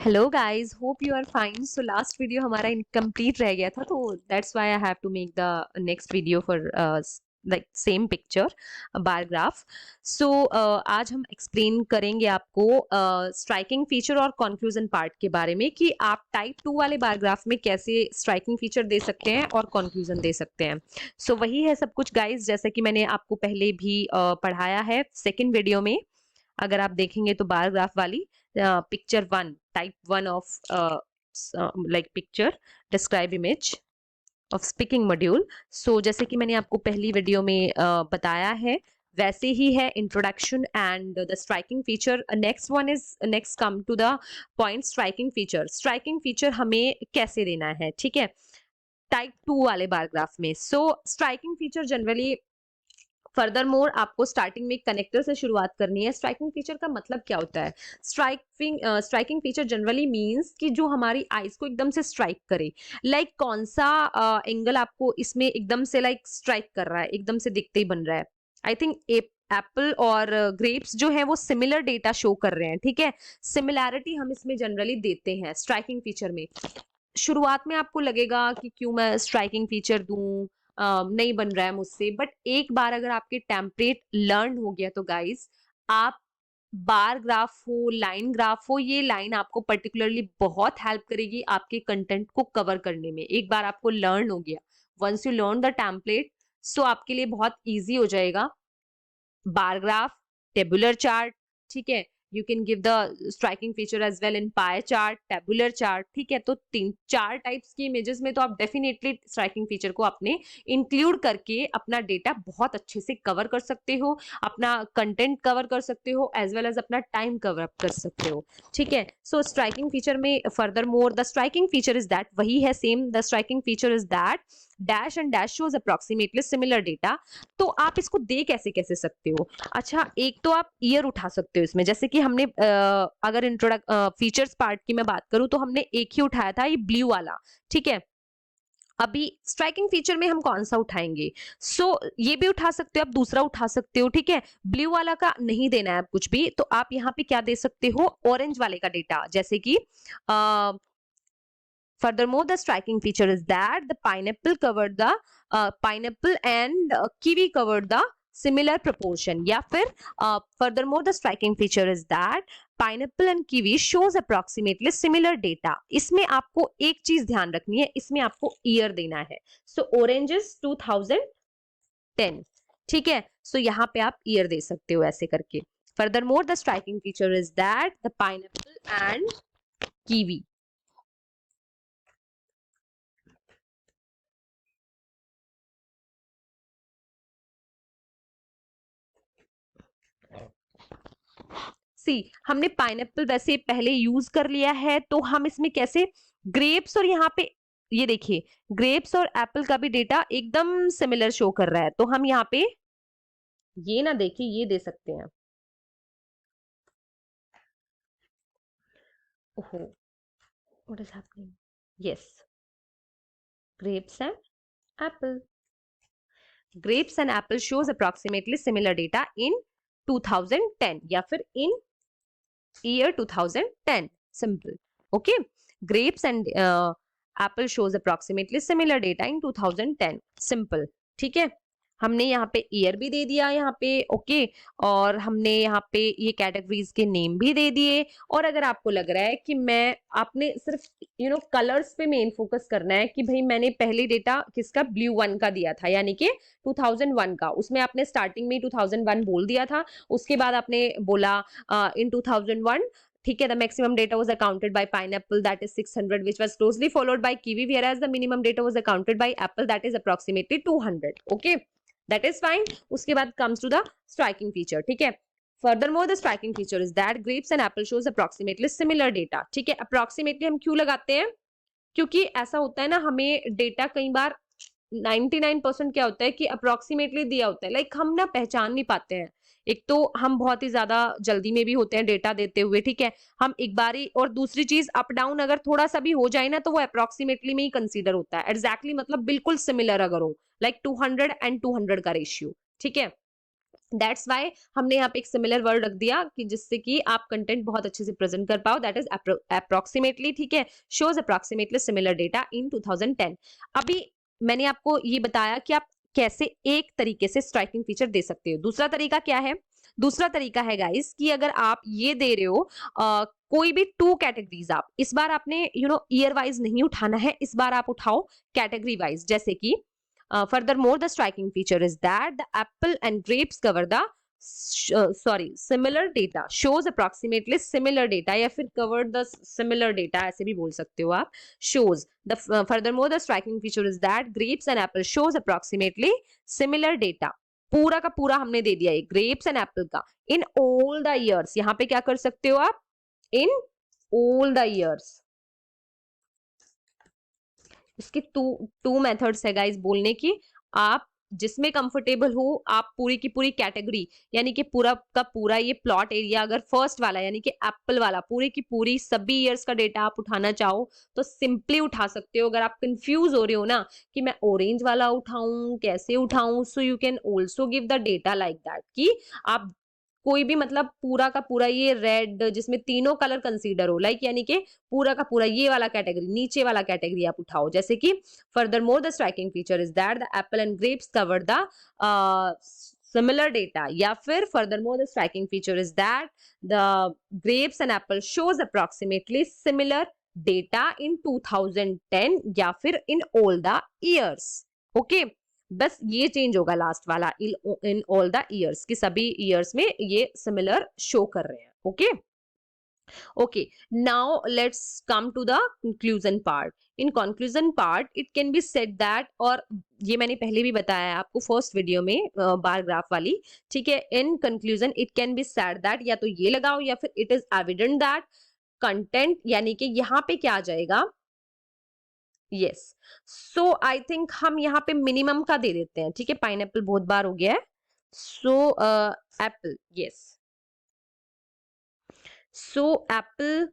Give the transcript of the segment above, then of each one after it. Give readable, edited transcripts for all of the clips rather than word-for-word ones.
Hello guys, hope you are fine. So last video हमारा incomplete रह गया था, तो that's why I have to make the next video for like same picture bar graph. So आज हम explain करेंगे आपको स्ट्राइकिंग फीचर और कंक्लूजन पार्ट के बारे में कि आप टाइप 2 वाले बार ग्राफ में कैसे स्ट्राइकिंग फीचर दे सकते हैं और कंक्लूजन दे सकते हैं। सो वही है सब कुछ गाइस, जैसा कि मैंने आपको पहले भी पढ़ाया है सेकेंड वीडियो में। अगर आप देखेंगे तो बार ग्राफ वाली picture one, type one of like picture describe image of speaking module. So जैसे कि मैंने आपको पहली वीडियो में बताया है, वैसे ही है introduction and the striking feature. Next one is next come to the point striking feature. Striking feature हमें कैसे देना है, ठीक है, टाइप 2 वाले बार ग्राफ में। So striking feature generally furthermore आपको स्टार्टिंग में कनेक्टर से शुरुआत करनी है। स्ट्राइकिंग फीचर का मतलब क्या होता है? स्ट्राइकिंग फीचर जनरली मींस कि जो हमारी आईज को एकदम से स्ट्राइक करे। लाइक कौन सा एंगल आपको इसमें एकदम से लाइक स्ट्राइक कर रहा है, एकदम से दिखते ही बन रहा है। आई थिंक एप्पल और ग्रेप्स जो है वो सिमिलर डेटा शो कर रहे हैं, ठीक है। सिमिलैरिटी हम इसमें जनरली देते हैं स्ट्राइकिंग फीचर में। शुरुआत में आपको लगेगा कि क्यों मैं स्ट्राइकिंग फीचर दूं, नहीं बन रहा है मुझसे, बट एक बार अगर आपके टेम्पलेट लर्न हो गया तो गाइस, आप बार ग्राफ हो, लाइन ग्राफ हो, ये लाइन आपको पर्टिकुलरली बहुत हेल्प करेगी आपके कंटेंट को कवर करने में। एक बार आपको लर्न हो गया, once you learn the template, so आपके लिए बहुत इजी हो जाएगा बार ग्राफ, टेबुलर चार्ट, ठीक है। You can give the striking feature as well in pie chart, tabular chart, ठीक है। तो तीन चार टाइप्स की इमेजेस में तो आप डेफिनेटली स्ट्राइकिंग फीचर को अपने इंक्लूड करके अपना डेटा बहुत अच्छे से कवर कर सकते हो, अपना कंटेंट कवर कर सकते हो, एज वेल एज अपना टाइम कवर अप कर सकते हो, ठीक है। सो स्ट्राइकिंग फीचर में further more the striking feature is that, वही है same. The striking feature is that dash and dash shows approximately similar data. तो आप इसको दे कैसे कैसे सकते हो? अच्छा, एक तो आप ईयर उठा सकते हो इसमें, जैसे कि हमने अगर इंट्रोडक्ट फीचर्स पार्ट की मैं बात करूं तो हमने एक ही उठाया था, ये ब्लू वाला, ठीक है। अभी स्ट्राइकिंग फीचर में हम कौन सा उठाएंगे? ये भी उठा सकते हो, आप दूसरा उठा सकते हो, ठीक है। ब्लू वाला का नहीं देना है आप कुछ भी, तो आप यहाँ पे क्या दे सकते हो, ऑरेंज वाले का डेटा, जैसे कि furthermore, the striking feature is that the pineapple and kiwi covered the similar proportion. या फिर furthermore, the striking feature is that pineapple and kiwi shows approximately similar data. इसमें आपको एक चीज ध्यान रखनी है, इसमें आपको ईयर देना है। So orange is 2010, ठीक है। So यहाँ पे आप ईयर दे सकते हो ऐसे करके। Furthermore, the striking feature is that the pineapple and kiwi, सी, हमने पाइनएप्पल वैसे पहले यूज कर लिया है, तो हम इसमें कैसे ग्रेप्स, और यहाँ पे ये देखिए ग्रेप्स और एप्पल का भी डेटा एकदम सिमिलर शो कर रहा है, तो हम यहाँ पे ये ना देखिए, ये दे सकते हैं। ओहो, what is happening? Yes, grapes and apple. Grapes and apple shows approximately similar data in 2010 या फिर in year 2010. Simple. Okay. Grapes and apple shows approximately similar data in 2010. Simple. ठीक है। हमने यहाँ पे ईयर भी दे दिया यहाँ पे, ओके। और हमने यहाँ पे ये कैटेगरीज के नेम भी दे दिए। और अगर आपको लग रहा है कि मैं, आपने सिर्फ कलर्स पे मेन फोकस करना है कि भाई मैंने पहले डेटा किसका, ब्लू वन का दिया था, यानी कि 2001 का, उसमें आपने स्टार्टिंग में 2001 बोल दिया था, उसके बाद आपने बोला इन 2001, ठीक है। The maximum data was accounted by pineapple, that is 600, which was closely followed by kiwi, whereas the minimum data was accounted by apple, that is approximately 200. Okay, that is fine. उसके बाद comes to the striking feature, ठीक है। Furthermore, the striking feature is that grapes and apple shows approximately similar data, ठीक है। approximately हम क्यों लगाते हैं? क्योंकि ऐसा होता है ना, हमें डेटा कई बार 99% क्या होता है कि अप्रोक्सीमेटली दिया होता है, लाइक हम ना पहचान नहीं पाते हैं। एक तो हम बहुत ही ज्यादा जल्दी में भी होते हैं डेटा देते हुए, ठीक है। हम एक बारी, और दूसरी चीज अप डाउन अगर थोड़ा सा भी हो जाए ना, तो वो अप्रोक्सीमेटली में ही कंसीडर होता है। एग्जैक्टली मतलब बिल्कुल सिमिलर अगर हो, लाइक 200 and 200 का रेशियो, ठीक है। दैट्स वाई हमने यहाँ पे एक सिमिलर वर्ड रख दिया कि जिससे कि आप कंटेंट बहुत अच्छे से प्रेजेंट कर पाओ, दैट इज अप्रोक्सीमेटली, ठीक है, shows approximately similar data in 2010। अभी मैंने आपको ये बताया कि आप कैसे एक तरीके से स्ट्राइकिंग फीचर दे सकते हो। दूसरा तरीका क्या है? दूसरा तरीका है गाइस कि अगर आप ये दे रहे हो कोई भी टू कैटेगरीज, आप इस बार आपने ईयर वाइज नहीं उठाना है, इस बार आप उठाओ कैटेगरी वाइज। जैसे कि furthermore, the striking feature is that the apple and grapes cover the similar data, shows approximately similar data, या फिर covered the similar data ऐसे भी बोल सकते हो आप। shows the furthermore the striking feature is that grapes and apple shows approximately similar data, पूरा का पूरा हमने दे दिया है ग्रेप्स एंड एप्पल का इन ऑल द ईयर्स। यहाँ पे क्या कर सकते हो आप? इन ऑल द ईयर्स। इसके टू मेथड्स है गाइस बोलने की। आप जिसमें कंफर्टेबल हो, आप पूरी की पूरी कैटेगरी यानी कि पूरा का पूरा ये प्लॉट एरिया, अगर फर्स्ट वाला यानी कि एप्पल वाला पूरी की पूरी सभी ईयर्स का डेटा आप उठाना चाहो तो सिंपली उठा सकते हो। अगर आप कंफ्यूज हो रहे हो ना कि मैं ऑरेंज वाला उठाऊं कैसे उठाऊं, so you can also give the data like that कि आप कोई भी मतलब पूरा का पूरा ये रेड जिसमें तीनों कलर कंसीडर हो, लाइक यानी कि पूरा का पूरा ये वाला कैटेगरी, नीचे वाला कैटेगरी आप उठाओ। जैसे कि further more the striking feature is that the apple and grapes cover the similar data, या फिर further more the striking feature is that the grapes and apple shows approximately similar data in 2010 या फिर in all the years. Okay, बस ये change होगा last वाला, इन all the years कि सभी ईयर्स में ये सिमिलर शो कर रहे हैं। Okay okay, now let's come to the conclusion part. In conclusion part it can be said that, और ये मैंने पहले भी बताया है आपको फर्स्ट वीडियो में बार ग्राफ वाली, ठीक है। In conclusion it can be said that, या तो ये लगाओ या फिर it is evident that content, यानी कि यहाँ पे क्या आ जाएगा, यस। सो आई थिंक हम यहाँ पे मिनिमम का दे देते हैं, ठीक है, पाइनएप्पल बहुत बार हो गया है। So apple, yes, so apple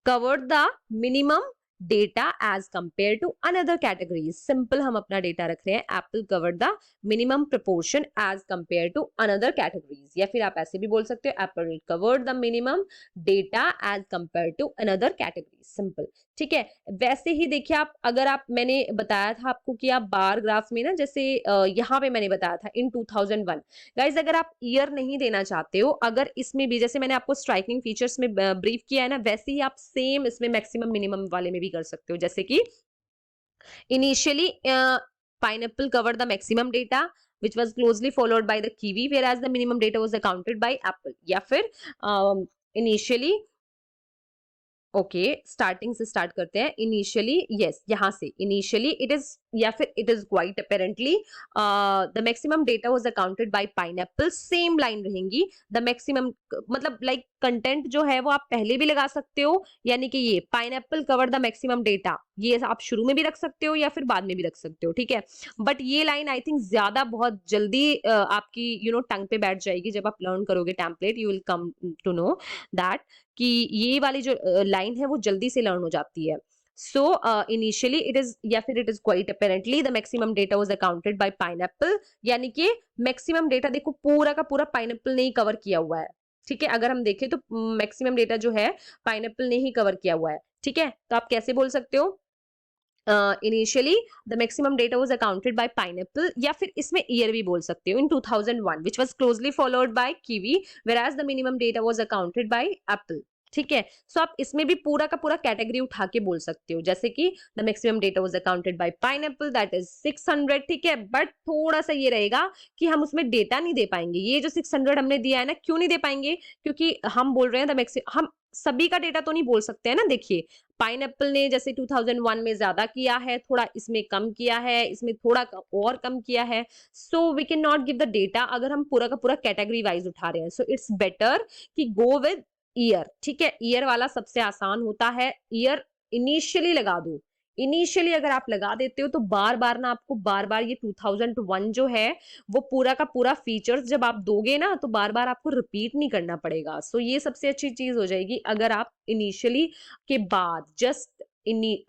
covered the minimum data as compared to another categories। Simple हम अपना डेटा रख रहे हैं, apple covered the minimum proportion as compared to another categories, या फिर आप ऐसे भी बोल सकते हो Apple covered the minimum data as compared to another categories। Simple, ठीक है। वैसे ही देखिए आप, अगर आप, मैंने बताया था आपको कि आप बार ग्राफ में ना, जैसे यहाँ पे मैंने बताया था इन 2001, गाइज अगर आप ईयर नहीं देना चाहते हो, अगर इसमें भी जैसे मैंने आपको स्ट्राइकिंग फीचर्स में ब्रीफ किया है ना, वैसे ही आप सेम इसमें मैक्सिमम मिनिमम वाले में भी कर सकते हो। जैसे कि initially pineapple covered the maximum data which was closely followed by the kiwi, whereas the minimum data was accounted by apple। या फिर इनिशियली ओके, स्टार्टिंग से स्टार्ट करते हैं। इनिशियली, यस, यहाँ से इनिशियली इट इज, या फिर it is quite apparently the maximum data was accounted by pineapple. Same line रहेंगी, द मैक्सिमम मतलब लाइक कंटेंट जो है वो आप पहले भी लगा सकते हो, यानी कि ये pineapple cover the maximum data, ये आप शुरू में भी रख सकते हो या फिर बाद में भी रख सकते हो, ठीक है। बट ये लाइन आई थिंक ज्यादा बहुत जल्दी आपकी टंग पे बैठ जाएगी। जब आप लर्न करोगे template you will come to know that कि ये वाली जो लाइन है वो जल्दी से लर्न हो जाती है। सो इनिशियली इट इज, या फिर it is quite apparently the maximum data was accounted by pineapple, यानी कि मैक्सिमम डेटा देखो पूरा का पूरा पाइनएप्पल ने ही कवर किया हुआ है, ठीक है। अगर हम देखें तो मैक्सिमम डेटा जो है पाइनएप्पल ने ही कवर किया हुआ है, ठीक है। तो आप कैसे बोल सकते हो, initially the maximum data was accounted by pineapple, या फिर इसमें ईयर भी बोल सकते हो in 2001 which was closely followed by kiwi whereas the minimum data was accounted by apple, ठीक है। सो आप इसमें भी पूरा का पूरा कैटेगरी उठा के बोल सकते हो, जैसे कि the maximum data was accounted by pineapple that is 600, ठीक है। बट थोड़ा सा ये रहेगा कि हम उसमें डेटा नहीं दे पाएंगे। ये जो 600 हमने दिया है ना, क्यों नहीं दे पाएंगे, क्योंकि हम बोल रहे हैं द मैक्सिमम, हम सभी का डेटा तो नहीं बोल सकते हैं ना। देखिए पाइनएप्पल ने जैसे 2001 में ज्यादा किया है, थोड़ा इसमें कम किया है, इसमें थोड़ा और कम किया है, so we can not give the data अगर हम पूरा का पूरा कैटेगरी वाइज उठा रहे हैं। सो इट्स बेटर कि गो विद ईयर, ठीक है। ईयर वाला सबसे आसान होता है, ईयर इनिशियली लगा दो। इनिशियली अगर आप लगा देते हो तो बार बार ना आपको बार बार ये 2001 जो है वो पूरा का पूरा फीचर्स जब आप दोगे ना तो बार बार आपको रिपीट नहीं करना पड़ेगा। सो ये सबसे अच्छी चीज हो जाएगी अगर आप इनिशियली के बाद जस्ट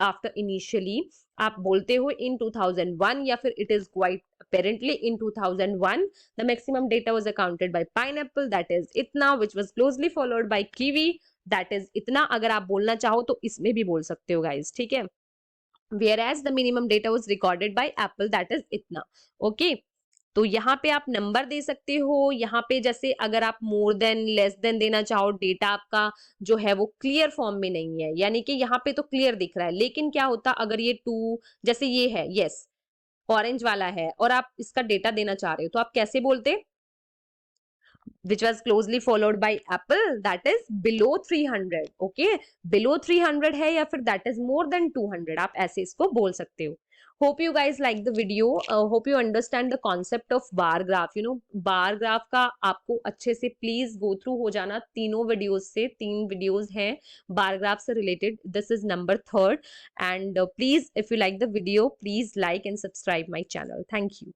आफ्टर इनिशियली आप बोलते हो इन 2001 या फिर it is quite apparently in 2001 the maximum data was accounted by pineapple that is इतना which was closely followed by kiwi that is इतना। अगर आप बोलना चाहो तो इसमें भी बोल सकते हो गाइस, ठीक है। whereas the minimum data was recorded by apple that is इतना। ओके तो यहाँ पे आप नंबर दे सकते हो। यहाँ पे जैसे अगर आप मोर देन लेस देन देना चाहो, डेटा आपका जो है वो क्लियर फॉर्म में नहीं है, यानी कि यहाँ पे तो क्लियर दिख रहा है, लेकिन क्या होता अगर ये टू जैसे ये है, यस ऑरेंज वाला है और आप इसका डेटा देना चाह रहे हो तो आप कैसे बोलते, which was closely followed by apple that is below 300। okay below 300 है या फिर that is more than 200, आप ऐसे इसको बोल सकते हो। hope you guys like the video, hope you understand the concept of bar graph, you know bar graph का आपको अच्छे से please go through हो जाना तीनों videos से। 3 videos हैं bar graph से related, this is number 3rd and please if you like the video please like and subscribe my channel, thank you।